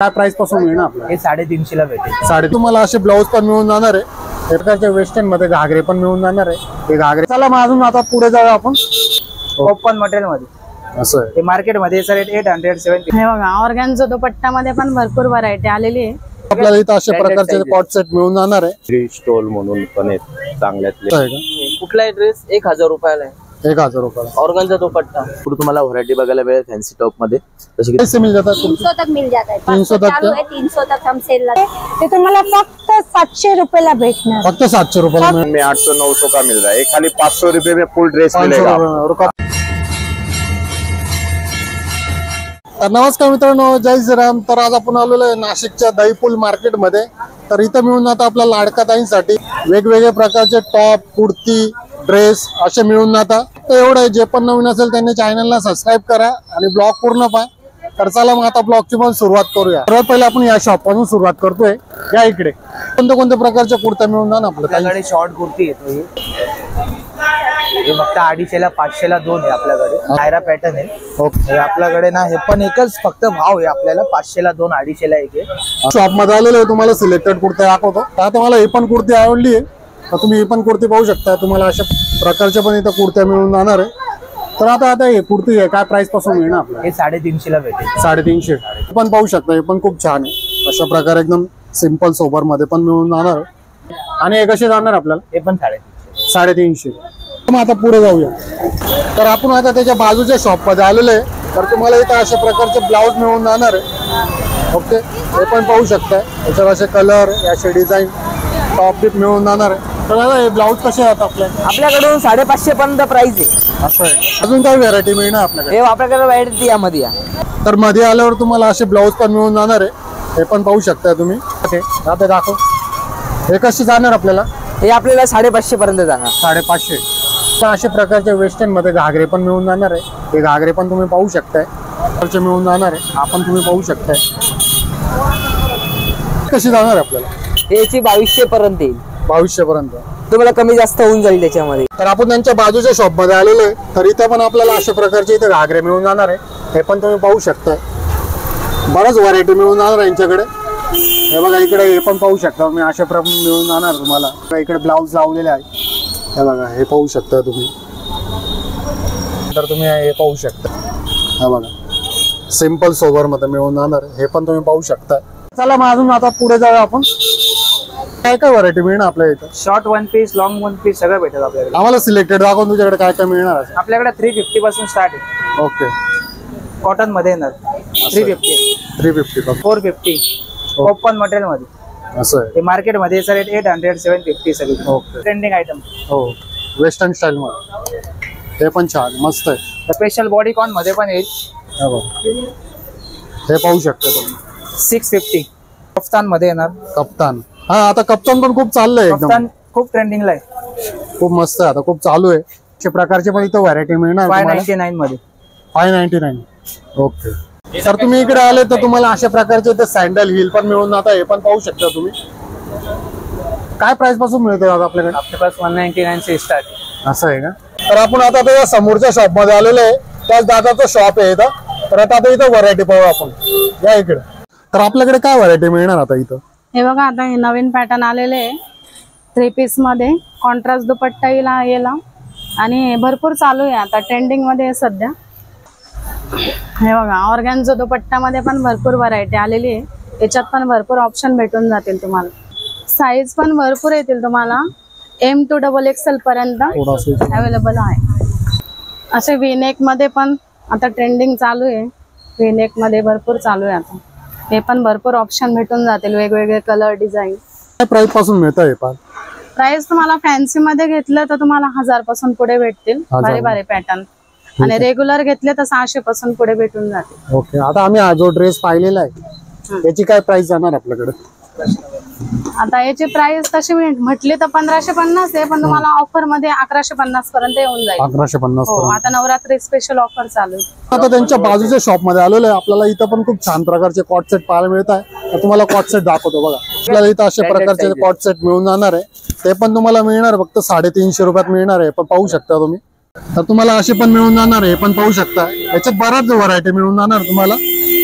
काय प्राइस पासून मिळणार आपल्याला? हे 350 ला भेटेल। साडे तुम्हाला असे ब्लाउज पण मिळून जाणार आहे, प्रकारचे वेस्टर्न मध्ये घागरे पण मिळून जाणार आहे। हे घागरे चला मग अजून आता पुढे जाऊया आपण ओपन मटेरियल मध्ये। असं आहे हे मार्केट मध्ये सर 870। हे बघा ऑर्गॅन्झो दुपट्टा मध्ये पण भरपूर व्हरायटी आलेली आहे। आपल्याला इथं अशा प्रकारचे कॉट सेट मिळून जाणार आहे। फ्री स्टोल म्हणून पण आहेत चांगल्यातले। कुठलाही ड्रेस 1000 रुपयाला आहे। 1000 रुपये ऑर्गनचा दुपट्टा। पुढे तुम्हाला व्हरायटी बघायला मिळेल फॅन्सी टॉप मध्ये, जसे की कैसे मिल जाता है? 300 तक मिल जाता है। 300 तक चालू है 300 तक हम सेल लगा। ते तुम्हाला फक्त 700 रुपयाला भेटणार। फक्त 700 रुपये में में 800-900 का मिल रहा है। खाली 500 रुपए में फुल ड्रेस 500 मिलेगा। रुपये। तर नमस्कार मित्रांनो, जय श्रीराम। तर आज आपण आलेलो आहे नाशिकच्या दहीपूल मार्केट मध्ये। तर इथं मिळून आता आपल्या लाडका ताईंसाठी वेगवेगळे प्रकारचे टॉप, कुर्ती, ड्रेस असे मिळून जातात। तर एवढं आहे, जे पण नवीन असेल त्यांनी चॅनलला सबस्क्राईब करा आणि ब्लॉग पूर्ण पहा। तर चला मग आता ब्लॉगची पण सुरुवात करूया। सर्वात पहिले आपण या शॉप पासून सुरुवात करतोय। या इकडे कोणत्या कोणत्या प्रकारच्या कुर्त्या मिळून जाणार आपल्याकडे? शॉर्ट कुर्ती येतो हे फक्त 250 ला 500 ला 2 आहे आपल्याकडे। नायरा पॅटर्न आहे। हे आपल्याकडे ना, हे पण एकच फक्त भाव आहे आपल्याला, 500 ला 2, 250 ला 1 आहे। शॉप मध्ये आलेलो आहे, तुम्हाला सिलेक्टेड कुर्ते दाखवतो। आता मला ही पण कुर्ती आवडली आहे, तर तुम्ही ही पण कुर्ती पाहू शकता। तुम्हाला अशा प्रकारच्या पण इथं कुर्त्या मिळून जाणार आहे। तर आता हे कुर्ती आहे, काय प्राइस पासून मिळणार आपल्याला? हे 350 ला भेटेल। 350 पण पाहू शकता, हे पण खूप छान आहे। अशा प्रकारे एकदम सिंपल सोबर मध्ये पण मिळून जाणार आहे। आणि हे कसे जाणार आपल्याला? हे पण 350। मग आता पुढे जाऊया। तर आपण आता त्याच्या बाजूच्या शॉप मध्ये आलेलो आहे। तर तुम्हाला इथं अशा प्रकारचे ब्लाउज मिळून जाणार आहे। ओके, हे पण पाहू शकता। त्याच्यावर असे कलर, असे डिझाईन, टॉप बिप मिळून जाणार आहे। तर दादा हे ब्लाउज कसे आहेत आपल्याकडून 550 पर्यंत प्राइस आहे। असं आहे। अजून काय व्हेरायटी मिळणार आपल्याकडे? हे आपल्याकडे व्हरायटी यामध्ये तर मध्ये आल्यावर तुम्हाला असे ब्लाउज पण मिळून जाणार आहे। हे पण पाहू शकता तुम्ही। आता दाखव, हे कशी जाणार आपल्याला? हे आपल्याला 550 पर्यंत जाणार। 550। तर अशा प्रकारचे वेस्टर्न मध्ये घागरे पण मिळून जाणार आहे। हे घागरे पण तुम्ही पाहू शकताय, खर्च मिळून जाणार आहे। आपण तुम्ही पाहू शकताय कशी जाणार आपल्याला? याची 2200 पर्यंत येईल। 2200 पर्यंत तुम्हाला कमी जास्त होऊन जाईल त्याच्यामध्ये। तर आपण त्यांच्या बाजूच्या शॉप मध्ये आलेलो आहे। तर इथे पण आपल्याला अशा प्रकारचे इथे घागरे मिळून जाणार आहे। हे पण तुम्ही पाहू शकताय, बरंच व्हरायटी मिळून जाणार आहे यांच्याकडे। हे बघा इकडे, हे पण पाहू शकता मी, अशा प्रकारे मिळून जाणार तुम्हाला। इकडे ब्लाउज लावलेले आहे, हे बघा, हे पाहू शकता तुम्ही। तर तुम्ही हे पाहू शकता, हे बघा सिंपल सोबर मध्ये मिळून जाणार आहे। हे पण तुम्ही पाहू शकता। चला मग अजून आता पुढे जाऊया आपण। काय काय व्हरायटी मिळणार आपल्या इथं? Short one piece, long one piece सगळं भेटेल आपल्याकडे। आम्हाला सिलेक्टेड दाखवून तुझ्याकडे काय काय मिळणार? आपल्याकडे 350 पासून स्टार्ट आहे। ओके, कॉटन मध्ये येणार 350, 350 450 ओपन मटेरियल मध्ये। असं आहे। हे मार्केट मध्ये सर 800, 750 सगळी ओके, ट्रेंडिंग आयटम। हो, वेस्टर्न स्टाईल मध्ये हे पण छान मस्त आहे। स्पेशल बॉडी कॉन मध्ये पण येईल, हे बघा, हे पाहू शकता तुम्ही। 650 कफ्तान मध्ये येणार। कप्तान, हा आता कप्तान पण खूप चाललंय एकदम, कफ्तान खूप ट्रेंडिंगला आहे, खूप मस्त आहे, आता खूप चालू आहे। अशा प्रकारचे पण इथं व्हरायटी मिळणार 599 मध्ये। 599। ओके, तर तुम्ही इकडे आले तर तुम्हाला अशा प्रकारचे इथे सँडल हिल पण मिळून जातात। हे पण पाहू शकता तुम्ही। काय प्राइस पासून मिळते आपल्याकडे? आपल्या पास 199 से स्टार्ट आहे। असं आहे का? तर आपण आता त्या समोरच्या शॉप मध्ये आलेलो आहे, त्याच दादाचं शॉप आहे इथं। तर आता इथं व्हरायटी पाहू आपण, या इकडे। तर आपल्याकडे काय व्हरायटी मिळणार आता इथं? हे बघा, आता हे नवीन पॅटर्न आलेले आहे 3 पीस मध्ये, कॉन्ट्रास्ट दुपट्टा येला आणि भरपूर चालू आहे आता, ट्रेंडिंग मध्ये आहे सध्या। हे बघा ऑर्गॅन्झो दुपट्टा मध्ये पण भरपूर व्हरायटी आलेली आहे। याच्यात पण भरपूर ऑप्शन भेटून जातील तुम्हाला, साईज पण भरपूर येतील तुम्हाला, M to XXL पर्यंत अवेलेबल आहे। असे वीनेक मध्ये पण आता ट्रेंडिंग चालू आहे, वीनेक मध्ये भरपूर चालू आहे आता। हे पण भरपूर ऑप्शन भेटून जातील, वेगवेगळे कलर, डिझाईन। काय प्राइस पासून मिळतं हे पण? प्राइस तुम्हाला फॅन्सी मध्ये घेतलं तर तुम्हाला 1000 पासून पुढे भेटतील, भारी भारी पॅटर्न। आणि रेग्युलर घेतले तर 600 पासून पुढे भेटून जातील। ओके, आता आम्ही हा जो ड्रेस पाहिलेला आहे याची काय प्राइस जाणार आपल्याकडे? आता याची प्राइस तशी म्हटली तर 1550 आहे, पण तुम्हाला ऑफर मध्ये 1150 पर्यंत येऊन जाईल। 1150 हो, आता नवरात्री स्पेशल ऑफर चालू आहे। आता त्यांच्या बाजूच्या शॉप मध्ये आलेलो आहे। आपल्याला इथं पण खूप छान प्रकारचे कॉट सेट पाहायला मिळत आहे। तर तुम्हाला कॉट सेट दाखवतो बघा। आपल्याला इथं अशा प्रकारचे कॉट सेट मिळून जाणार आहे। ते पण तुम्हाला मिळणार फक्त 350 रुपयात मिळणार आहे। पण पाहू शकता तुम्ही, तर तुम्हाला असे पण मिळून जाणार आहे, पण पाहू शकता याच्यात बराच व्हरायटी मिळून जाणार तुम्हाला।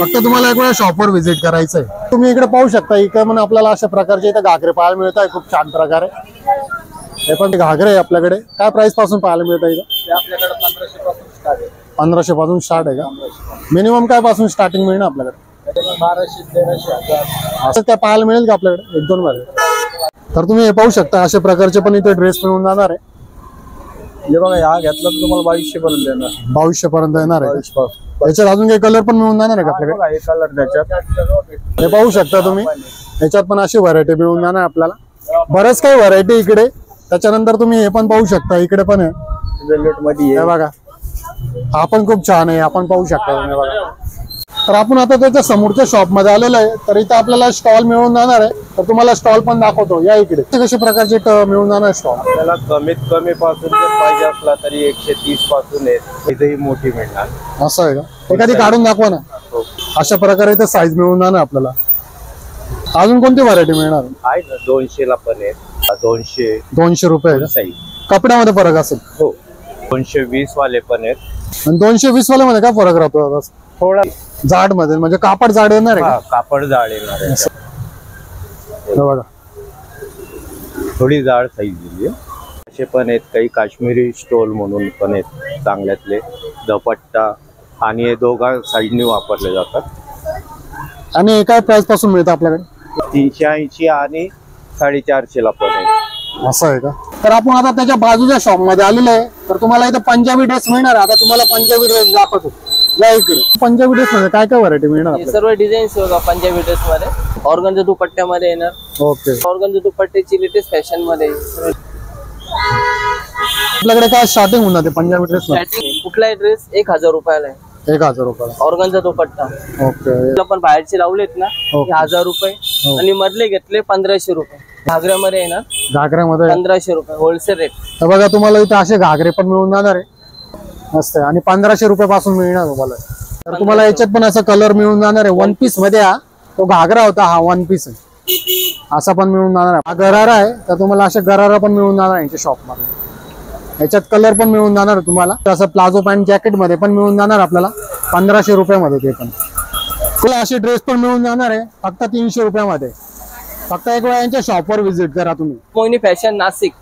फक्त तुम्हाला एक वेळा शॉपवर व्हिजिट करायचंय. तुम्ही इकडे पाहू शकता, इकडे पण आपल्याला अशा प्रकारचे इथे घागरे पाहायला मिळत आहे खूप छान प्रकारे. हे पण घागरे आहे आपल्याकडे. काय प्राइस पासून पाहायला मिळत आहे? आपल्याकडे 1500 पासून स्टार्ट आहे. 1500 पासून स्टार्ट आहे का? मिनिमम काय पासून स्टार्टिंग मिळणार आपल्याकडे? 1200, 1300, 1000 असं काय पाहायला मिळेल का आपल्याकडे? 1-2 मध्ये. तर तुम्ही हे पाहू शकता अशा प्रकारचे पण इथे ड्रेस मिळून जाणार आहे. हे बघा, हा घेतला तर तुम्हाला 2200 पर्यंत येणार. 2200 पर्यंत येणार आहे. याच्यात अजून काही कलर पण मिळून जाणार आहे का आपल्याकडे? हे कलर त्याच्यात हे पाहू शकता तुम्ही, याच्यात पण अशी व्हरायटी मिळून जाणार आपल्याला. बरंच काही व्हरायटी इकडे. त्याच्यानंतर तुम्ही हे पण पाहू शकता, इकडे पण आहे वेल्वेट मध्ये हे बघा. हा पण खूप छान आहे, आपण पाहू शकता तुम्ही बघा. तर आपण आता त्याच्या समोरच्या शॉप मध्ये आलेलो आहे. तर इथं आपल्याला स्टॉल मिळून जाणार आहे. तर तुम्हाला स्टॉल पण दाखवतो, या इकडे. कशा प्रकारचे मिळून जाणार स्टॉल? आपल्याला कमीत कमी पासून जर पाहिजे असला तरी 130 पासून आहे. इथेही मोठी मिळणार. असं आहे का? एखादी काढून दाखवा ना. अशा प्रकारे इथे साईज मिळून जाणार आपल्याला. अजून कोणती व्हरायटी मिळणार? आहे ना, 200 ला पण आहे. 200 रुपये का? साईज कपड्यामध्ये फरक असेल? हो. 220 वाले पण आहेत. आणि 220 वाले मध्ये काय फरक राहतो आता? थोडा जाड मध्ये म्हणजे कापड जाड येणार आहे का? कापड जाड येणार आहे. हे बघा. थोडी जाड साईज दिली आहे. असे पण आहेत काही काश्मीरी स्टोल म्हणून पण आहेत चांगल्यातले. दुपट्टा आणि हे दोघा साईडने वापरले जातात. आणि काय प्राइस पासून मिळतं आपल्याकडे? 380 आणि 450 ला पण आहे. असं आहे का? तर आपण आता त्याच्या बाजूच्या शॉप मध्ये आलेलो आहे. तर तुम्हाला इथे पंजाबी ड्रेस मिळणार. आता तुम्हाला पंजाबी ड्रेस दाखवतो, या इकडे. पंजाबी ड्रेस मध्ये काय काय व्हरायटी मिळणार? सर्व डिझाईन्स बघा पंजाबी ड्रेस मध्ये. ऑर्गनचा दुपट्ट्यामध्ये येणार. ओके. ऑर्गनचा दुपट्ट्याची लेटेस्ट फॅशन मध्ये. आपल्याकडे काय स्टार्टिंग होऊन जाते पंजाबी ड्रेस मध्ये? कुठलाही ड्रेस 1000 रुपयाला आहे. 1000 रुपयाला. ऑर्गनचा दुपट्टा. ओके. पण बाहेरचे लावलेत ना, ओके. 1000 रुपये. आणि मधले घेतले 1500 रुपये. घागऱ्यामध्ये येणार घागऱ्यामध्ये 1500 रुपये होलसेल रेट. तर बघा, तुम्हाला इथे असे घागरे पण मिळून जाणार आहे. मस्त आहे. आणि 1500 रुपये पासून मिळणार तुम्हाला. तर तुम्हाला याच्यात पण असा कलर मिळून जाणार आहे. 1 पीस मध्ये हा तो घागरा होता, हा 1 पीस आहे. असा पण मिळून जाणार आहे. हा गरारा आहे, तर तुम्हाला असे गरारा पण मिळून जाणार यांच्या शॉप मध्ये. याच्यात कलर पण मिळून जाणार आहे तुम्हाला. असं प्लाझो पॅन्ट जॅकेट मध्ये पण मिळून जाणार आपल्याला 1500 रुपयामध्ये. ते पण तुला असे ड्रेस पण मिळून जाणार आहे फक्त 300 रुपयामध्ये. फक्त एक वेळा यांच्या शॉपवर व्हिजिट करा तुम्ही. मोहिनी फॅशन नाशिक.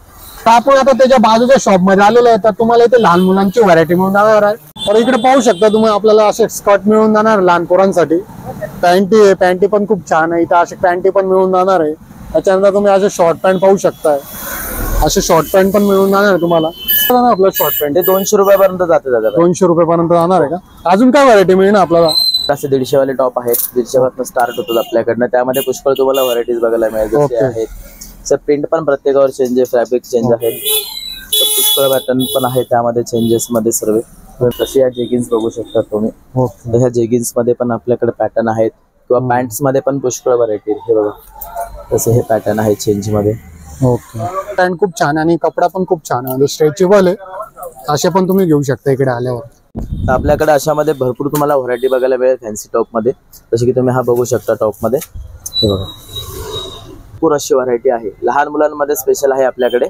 तर आपण आता त्याच्या बाजूच्या शॉप मध्ये आलेलो आहे. तर तुम्हाला इथे लहान मुलांची व्हरायटी मिळून जाणार आहे. तर इकडे पाहू शकता तुम्ही, आपल्याला असे स्कर्ट मिळून जाणार लहान पोरांसाठी. पॅन्टी आहे, पॅन्टी पण खूप छान आहे. इथं असे पॅन्टी पण मिळून जाणार आहे. त्याच्यानंतर तुम्ही असे शॉर्ट पॅन्ट पाहू शकताय. असे शॉर्ट पॅन्ट पण मिळून जाणार आहे तुम्हाला. आपलं शॉर्ट पॅन्ट ते 200 रुपयापर्यंत जाते दादा. 200 रुपयापर्यंत जाणार आहे का? अजून काय व्हरायटी मिळणार आपल्याला? असे 150 वाले टॉप आहेत. 150 पासून स्टार्ट होतात आपल्याकडनं. त्यामध्ये पुष्कळ तुम्हाला व्हरायटीज बघायला मिळेल. जसे आहेत सर प्रिंट पण प्रत्येकावर चेंज आहे, फॅब्रिक चेंज आहेत. पुष्कळ पॅटर्न पण आहे त्यामध्ये चेंजेस मध्ये सर्व. तसे या जेगिन्स बघू शकता तुम्ही. तर ह्या जेगिन्स मध्ये पण आपल्याकडे पॅटर्न आहेत. किंवा पॅन्ट्स मध्ये पण पुष्कळ व्हरायटी. हे बघा, तसे हे पॅटर्न आहे चेंज मध्ये. ओके. पॅन्ट खूप छान आणि कपडा पण खूप छान आहे, स्ट्रेचेबल आहे. असे पण तुम्ही घेऊ शकता इकडे आल्यावर. तर आपल्याकडे अशामध्ये भरपूर तुम्हाला व्हरायटी बघायला मिळेल फॅन्सी टॉप मध्ये. जसे की तुम्ही हा बघू शकता टॉप मध्ये. हे बघा, भरपूर अशी व्हरायटी आहे. लहान मुलांमध्ये स्पेशल आहे आपल्याकडे.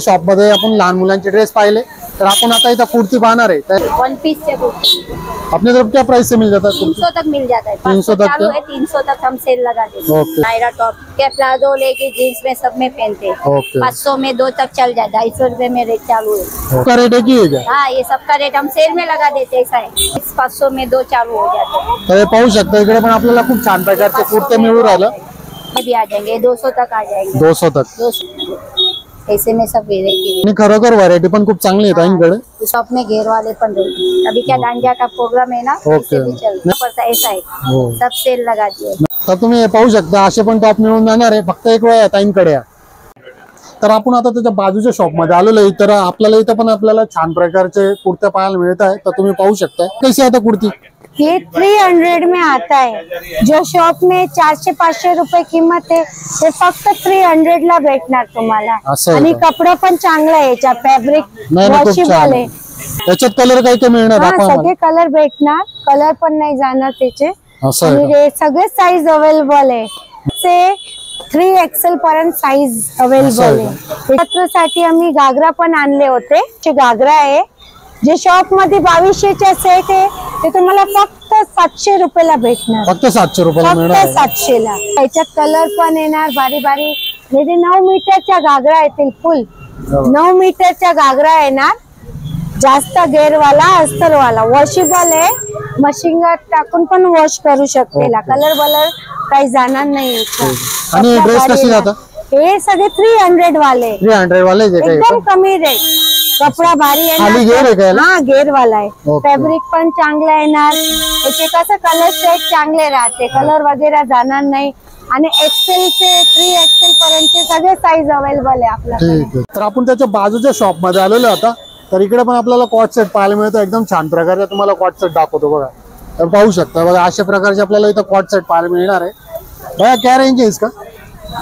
शॉप मध्ये आपण लहान मुलांचे ड्रेस पाहिले. तर आपण आता इथं कुर्ती पाहणार आहे. तर 1 पीस से कुर्ती अपने तरफ क्या प्राइस से मिल जाता है? 300 तक मिल जाता है. 300 तक चालू क्या? है 300 तक हम सेल लगा देते हैं. ओके. नायरा टॉप के प्लाजो लेके जीन्स में सब में पहनते हैं. ओके. 500 में 2 तक चल जाए. 250 रुपए में रेट चालू है. उसका रेट है कि क्या? हाँ, ये सबका रेट हम सेल में लगा देते हैं. ऐसा है 500 में 2 चालू हो जाते हैं. तर हे पाहू शकता, इकडे पण आपल्याला खूप छान प्रकारचे कुर्ते मिळून राहिलं. ये भी आ जाएंगे 200 तक आ जाएंगे. 200 तक. 200 ऐसे में सब वेरायटी. आणि खरोखर व्हरायटी पण खूप चांगली आहे ताईंकडे. शॉप में घेर वाले पण रहते. अभी क्या डांडिया का प्रोग्राम है ना, ओके. इससे भी चलता पड़ता ऐसा है. हो. सब सेल लगा दिए. तर तुम्ही हे पाहू शकता, असे पण टॉप मिळून जाणार आहे. फक्त एक वेळ ताईंकडे या. तर आपण आता त्याच्या बाजूच्या शॉप मध्ये आलेलो आहे. तर आपल्याला इथं पण आपल्याला छान प्रकारचे कुर्ते पाहायला मिळत आहे. तर तुम्ही पाहू शकता कशी आता कुर्ती. ये 300 में आता है. जो शॉप में 400-500 रुपए किंमत है, ते फक्त 300 ला भेटणार तुम्हाला. असं आहे आणि का? कपडा पण चांगला आहे. याचा फॅब्रिक नाही नाही, खूप वॉशेबल छान आहे. आहे. त्याच्यात कलर काय काय मिळणार हा, आपण? सगळे कलर भेटणार. कलर पण नाही जाणार त्याचे. असं आहे आणि का? हे सगळे साईज अवेलेबल आहे. ते 3XL पर्यंत साईज अवेलेबल आहे. त्याच्यासाठी आम्ही घागरा पण आणले होते. घागरा आहे जे शॉप मध्ये 2200चा सेट आहे ते तुम्हाला फक्त 700 रुपयाला भेटणार. फक्त 700 रुपयाला मिळणार फक्त 700ला. याच्यात कलर पण येणार बारी बारी. 9 मीटरच्या घागरा येतील फुल. 9 मीटरच्या घागरा येणार. जास्त गेअरवाला अस्तरवाला वॉशेबल आहे. मशीन टाकून पण वॉश करू शकते. कलर बलर काही जाणार नाही. आणि ड्रेस कसे जातात? हे सगळे 300 वाले. 300 वाले एकदम कमी रेट. कपडा भारी येणार. हा गेअर वाला आहे. फॅब्रिक पण चांगला येणार. याचे कसं कलर सेट चांगले राहते. कलर वगैरे जाणार नाही. आणि एक्सेल चे 3XL पर्यंत सगळे साईज अवेलेबल आहे आपल्याकडे. तर आपण त्याच्या बाजूच्या शॉप मध्ये आलेलो आता. तर इकडे पण आपल्याला कॉट सेट पाहायला मिळतो. एकदम छान प्रकारचा तुम्हाला कॉट सेट दाखवतो बघा. तर पाहू शकता बघा अशा प्रकारचे आपल्याला इथं कॉट सेट पाहायला मिळणार आहे. भैया क्या रेंज है इसका?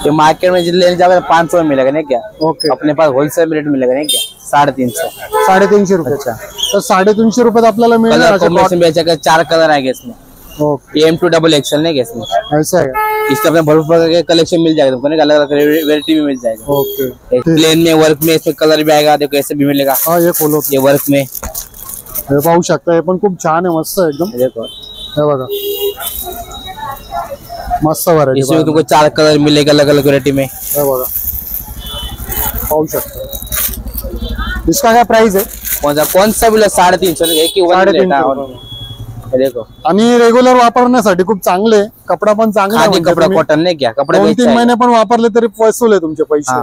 ये मार्केट में लेने जाओगे 500 में मिलेगा नहीं क्या? ओके. अपने पास होलसेल रेट मिलेगा नहीं क्या? 350. 350 रुपये. तर 350 रुपयात आपल्याला मिळणार असे कॉम्बिनेशन बेचा का 4 कलर आएंगे इसमें. ओके. M2XXL नहीं क्या इसमें? ऐसा है. इसमें अपने भरपूर प्रकार के कलेक्शन मिल जाएगा तुमको, अलग अलग वेरायटी में मिल जाएगा. ओके. प्लेन में वर्क में इसमें कलर भी आएगा. देखो ऐसे भी मिलेगा. हाँ ये खोलो. ये वर्क में हे पाहू शकता. हे पण खूप छान आहे. मस्त एकदम. देखो हे बघा मस्त व्हरायटी. इसमें तुमको 4 कलर मिलेगा अलग अलग वेरायटी में. हे बघा पाहू शकता. इसका क्या प्राइस है? कौन सा भी 350 एक ही वन लेना. देखो आणि रेग्युलर वापरण्यासाठी खूप चांगले. कपडा पण चांगला खादी कपड़ा कॉटन नहीं क्या? कपड़ा 2-3 महिने पण वापरले तरी वसूल आहे तुमचे पैसे.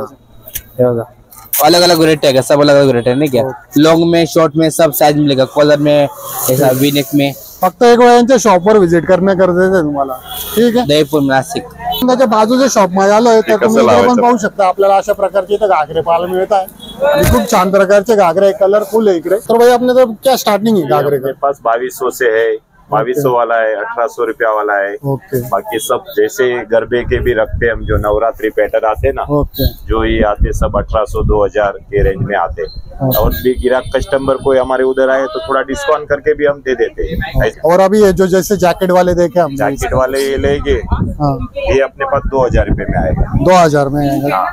अलग अलग वेरायटी है. सब अलग अलग वेरायटी है नहीं क्या? लॉन्ग में शॉर्ट में सब साइज मिलेगा. कॉलर में ऐसा वी नेक में. फक्त एक वेळ यांच्या शॉपवर व्हिजिट करणं गरजेचं आहे तुम्हाला. ठीक आहे. दहीपूर नाशिक. त्याच्या बाजूच्या शॉप मध्ये आलोय तर तुम्ही इकडे पण पाहू शकता. आपल्याला अशा प्रकारचे इथे घागरे पाहायला मिळत आहे. आणि खूप छान प्रकारचे घागरे कलरफुल है इकडे. तर भाई अपने तो क्या स्टार्टिंग है घागरे के पास 2200 से है. 2200 वाला है, 1800 रुपया वाला है. ओके. बाकी सब जैसे गरबे के भी रखते हैं हम, जो नवरात्रि पैटर्न आते ना, ओके. जो ये आते सब 1800-2000 के रेंज में आते. और भी गिराक कस्टमर कोई हमारे उधर आए तो थोड़ा डिस्काउंट करके भी हम दे देते हैं. और अभी ये जो जैसे जैकेट वाले देखे हम. जैकेट वाले ये लेंगे. हाँ. ये अपने पास 2000 रुपए में आएगा. 2000 में आएगा.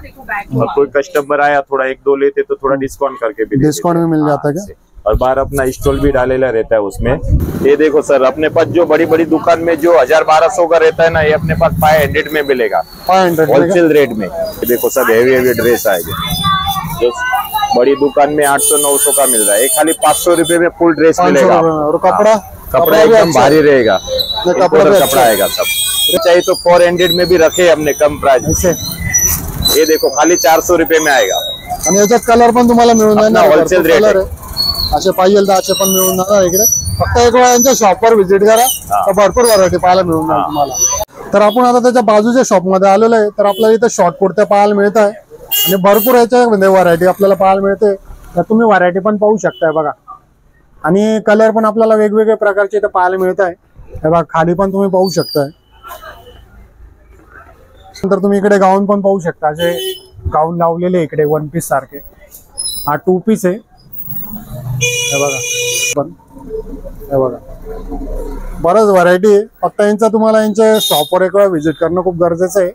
और कोई कस्टमर आया थोड़ा 1-2 लेते तो थोड़ा डिस्काउंट करके भी डिस्काउंट में मिल जाता है क्या? और बाहर अपना स्टॉल भी डालेला रहता है उसमें. ये देखो सर, अपने पास जो बड़ी बड़ी दुकान में जो 1000-1200 का रहता है ना, ये अपने पास 500 में मिलेगा. 500 होलसेल रेट में. ये देखो सब हेवी हेवी ड्रेस आएगी. जो बड़ी दुकान में 800-900 का मिल रहा है, ये खाली 500 रुपए में फुल ड्रेस मिलेगा. और कपड़ा कपड़ा एकदम भारी रहेगा. कपड़ा आएगा सब. चाहिए तो 400 में भी रखे हमने कम प्राइस. ये देखो खाली 400 रुपए में आएगा. आणि याच्यात कलर पण तुम्हाला मिळून जाणार. होलसेल रेट आहे. असे पाहिजे तर असे पण मिळून जाणार इकडे. फक्त एक वेळा यांच्या शॉपवर व्हिजिट करा तर भरपूर व्हरायटी पाहायला मिळून जाईल तुम्हाला. तर आपण आता त्याच्या बाजूच्या शॉप मध्ये आलेलो आहे. तर आपल्याला इथे शॉर्ट कुर्त्या पाहायला मिळत आहे आणि भरपूर याच्यामध्ये व्हरायटी आपल्याला पाहायला मिळते. तर तुम्ही व्हरायटी पण पाहू शकताय बघा. आणि कलर पण आपल्याला वेगवेगळे प्रकारचे इथे पाहायला मिळत आहे. हे बघा खाली पण तुम्ही पाहू शकताय. नंतर तुम्ही इकडे गाऊन पण पाहू शकता. असे गाऊन लावलेले इकडे 1 पीस सारखे. हा 2 पीस आहे. हे बघा हे बघा बरंच व्हरायटी आहे. फक्त यांचा तुम्हाला यांच्या शॉपवर एक वेळा व्हिजिट करणं खूप गरजेचं आहे.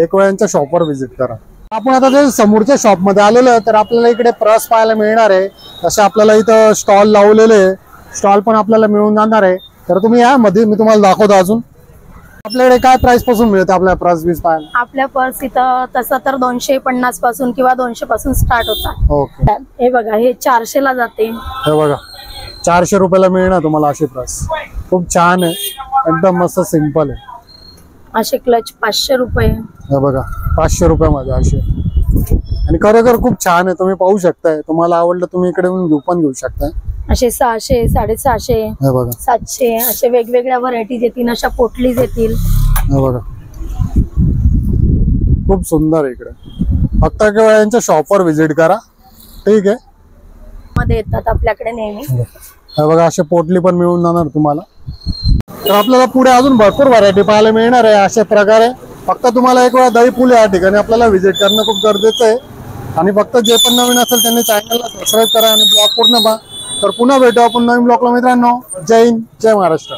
एक वेळा यांच्या शॉपवर व्हिजिट करा. आपण आता ते समोरच्या शॉप मध्ये आलेलो आहे. तर आपल्याला इकडे पर्स पाहायला मिळणार आहे. तसे आपल्याला इथं स्टॉल लावलेले. स्टॉल पण आपल्याला मिळून जाणार आहे. तर तुम्ही या मध्ये मी तुम्हाला दाखवतो. अजून आपल्याकडे काय प्राइस पासून मिळते आपल्या पर्स बीस पाहायला? आपल्या पर्स इथं तसं तर 250 पासून किंवा 200 पासून स्टार्ट होतात. ओके. हे बघा हे 400 ला जाते. हे बघा 400 रुपयाला मिळणार तुम्हाला अशी पर्स. खूप छान आहे. एकदम मस्त सिंपल आहे. असे क्लच 500 रुपये. हे बघा 500 रुपयामध्ये असे. आणि खरोखर खूप छान आहे. तुम्ही पाहू शकताय. तुम्हाला आवडलं तुम्ही इकडे येऊन घेऊ शकताय. असे 600, 650, हे बघा 700 असे वेगवेगळ्या व्हरायटीज येतील. अशा पोटलीज येतील. हे बघा खूप सुंदर आहे इकडे. फक्त केवळ यांच्या शॉपवर व्हिजिट करा. ठीक आहे. मध्ये येतात आपल्याकडे नेहमी. हे बघा असे पोटली पण मिळून जाणार तुम्हाला. तर आपल्याला पुढे अजून भरपूर व्हरायटी पाहायला मिळणार आहे अशा प्रकारे. फक्त तुम्हाला एक वेळा दहीफूल या ठिकाणी आपल्याला व्हिजिट करणं खूप गरजेचं आहे. आणि फक्त जे पण नवीन असेल त्यांनी चॅनलला सबस्क्राईब करा आणि ब्लॉग पूर्ण पहा. तर पुन्हा भेटू आपण नवीन ब्लॉगला मित्रांनो. जय हिंद, जय महाराष्ट्र.